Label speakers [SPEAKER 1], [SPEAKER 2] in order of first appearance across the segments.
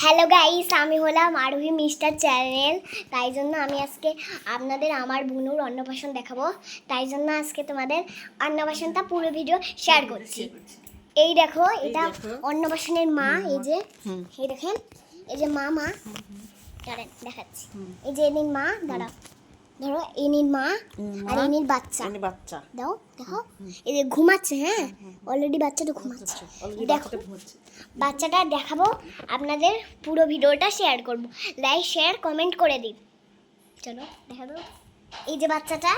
[SPEAKER 1] Hello guys, আমি হলাম আরোহী মিস্টার চ্যানেল। তাই জন্য আমি আজকে আপনাদের আমার বোনুর অন্নপ্রাশন দেখাবো। তাই জন্য আজকে তোমাদের অন্নপ্রাশনটা পুরো ভিডিও শেয়ার করছি। এই দেখো, এটা অন্নপ্রাশনের মা। এই দেখেন, এই যে মা দাঁড়ান দেখাচ্ছি। এই যে এনির মা, দাঁড়াও, ধরো এনির মা আর এনির বাচ্চা দাও, দেখো এই যে ঘুমাচ্ছে। হ্যাঁ, অলরেডি বাচ্চাটা ঘুমাচ্ছে। দেখো বাচ্চাটা দেখাবো আপনাদের, পুরো ভিডিওটা শেয়ার করব। লাইক শেয়ার কমেন্ট করে দিন। চলো দেখা দাও। এই যে বাচ্চাটা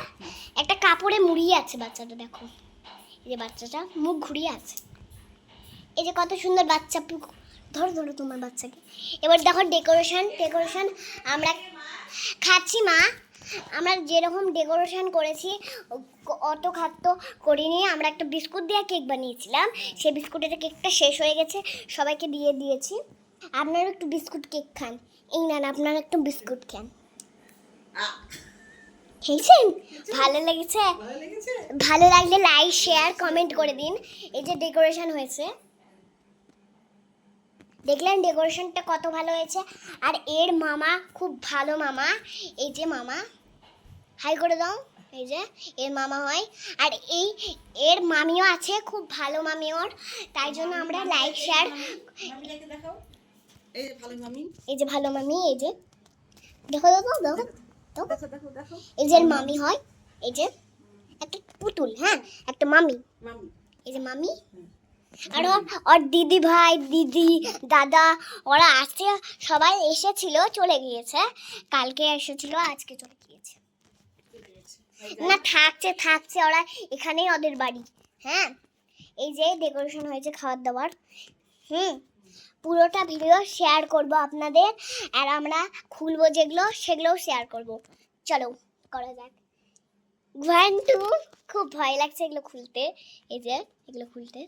[SPEAKER 1] একটা কাপড়ে মুড়িয়ে আছে। বাচ্চাটা দেখো, এই যে বাচ্চাটা মুখ ঘুরিয়ে আছে। এই যে কত সুন্দর বাচ্চা। ধরো ধরো তোমার বাচ্চাকে। এবার দেখো ডেকোরেশন আমরা খাচ্ছি। মা, আমরা যেরকম ডেকোরেশন করেছি অত খাদ্য করিনি। আমরা একটা বিস্কুট দিয়ে কেক বানিয়েছিলাম। সেই বিস্কুটের কেকটা শেষ হয়ে গেছে, সবাইকে দিয়ে দিয়েছি। আপনারা একটু বিস্কুট কেক খান। এই নেন, আপনারা একটু বিস্কুট খান। খেয়েছেন? ভালো লেগেছে? ভালো লাগলে লাইক শেয়ার কমেন্ট করে দিন। এই যে ডেকোরেশন হয়েছে, দেখলেন ডেকোরেশনটা কত ভালো হয়েছে। আর এর মামা খুব ভালো মামা। এই যে মামা, হাই করে দাও। এই যে এর মামা হয়। আর এর মামিও আছে, খুব ভালো মামি ওর। তাই জন্য আমরা লাইক শেয়ার। এই যে ভালো মামি, এই যে দেখো দেখো, এই যে মামি হয়। এই যে একটা পুতুল, হ্যাঁ একটা মামি। এই যে মামি। আর ওর দিদি ভাই, দিদি, দাদা ওরা আসছে, সবাই এসেছিল, চলে গিয়েছে। কালকে এসেছিল, আজকে চলে গিয়েছে। না, থাকছে ওরা এখানেই, ওদের বাড়ি। হ্যাঁ, এই যে ডেকোরেশন হয়েছে খাবার দাবার। পুরোটা ভিডিও শেয়ার করব আপনাদের। আর আমরা খুলবো যেগুলো, সেগুলোও শেয়ার করব। চলো করা যাক। 1 2, খুব ভয় লাগছে এগুলো খুলতে। এই যে এগুলো খুলতে,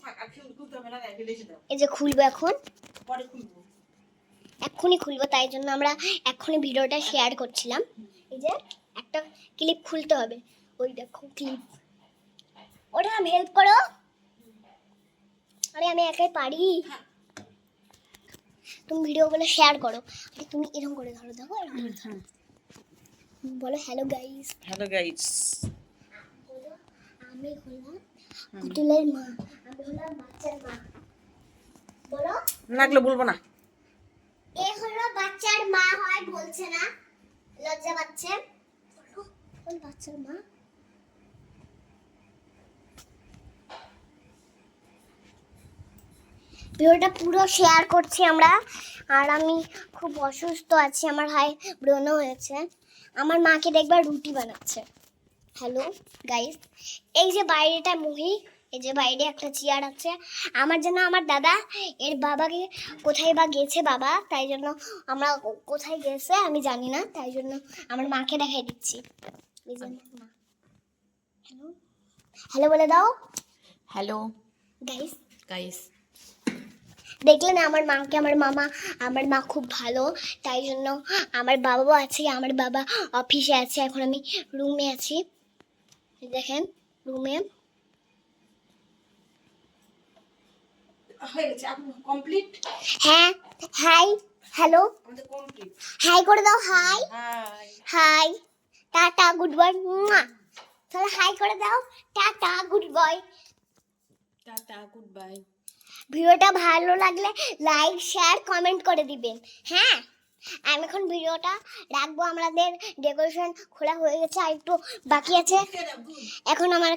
[SPEAKER 1] এই যে খুলবো এক্ষুনি খুলবো। তাই জন্য আমরা এক্ষুনি ভিডিওটা শেয়ার করছিলাম। এই যে একটা ক্লিপ খুলতে হবে, ওই দেখো ক্লিপ। ওটা আমি হেল্প করো। আরে আমি একাই পারি। তুমি ভিডিওগুলো শেয়ার করো। আরে তুমি এরকম করে ধরো, দেখো বলো হ্যালো গাইস। আমি হলাম পুতুলের মা, আমি হলাম বাচ্চার মা। বলো
[SPEAKER 2] নাগলে বলবো না।
[SPEAKER 1] এ হলো বাচ্চার মা হয়, বলছে না, লজ্জা পাচ্ছে। বলো ওই বাচ্চার মা। ভিডিওটা পুরো শেয়ার করছি আমরা। আর আমি খুব অসুস্থ আছি, আমার হাই ব্রণ হয়েছে। আমার মাকে দেখবার রুটি বানাচ্ছে। হ্যালো গাইস, এই যে বাইরেটা মুহি। এই যে বাইরে একটা চেয়ার আছে। আমার জন্য আমার দাদা, এর বাবাকে কোথায় বা গেছে বাবা, তাই জন্য আমরা কোথায় গেছে আমি জানি না, তাই জন্য আমার মাকে দেখাই দিচ্ছি। হ্যালো হ্যালো বলে দাও।
[SPEAKER 2] হ্যালো
[SPEAKER 1] গাইস, দেখলেন আমার মাকে, আমার মা খুব ভালো। তাই জন্য আমার বাবাও আছে, আমার বাবা অফিসে আছে, এখন আমি রুমে আছি। দেখেন রুমে। হ্যাঁ, হাই হ্যালো, হাই করে দাও। Hi ta-ta goodbye. তাহলে হাই করে দাও। Ta-ta goodbye. ভিডিওটা ভালো লাগলে লাইক শেয়ার কমেন্ট করে দিবেন। হ্যাঁ, আমি এখন ভিডিওটা রাখবো। আমাদের ডেকোরেশন খোলা হয়ে গেছে, আর একটু বাকি আছে। এখন আমার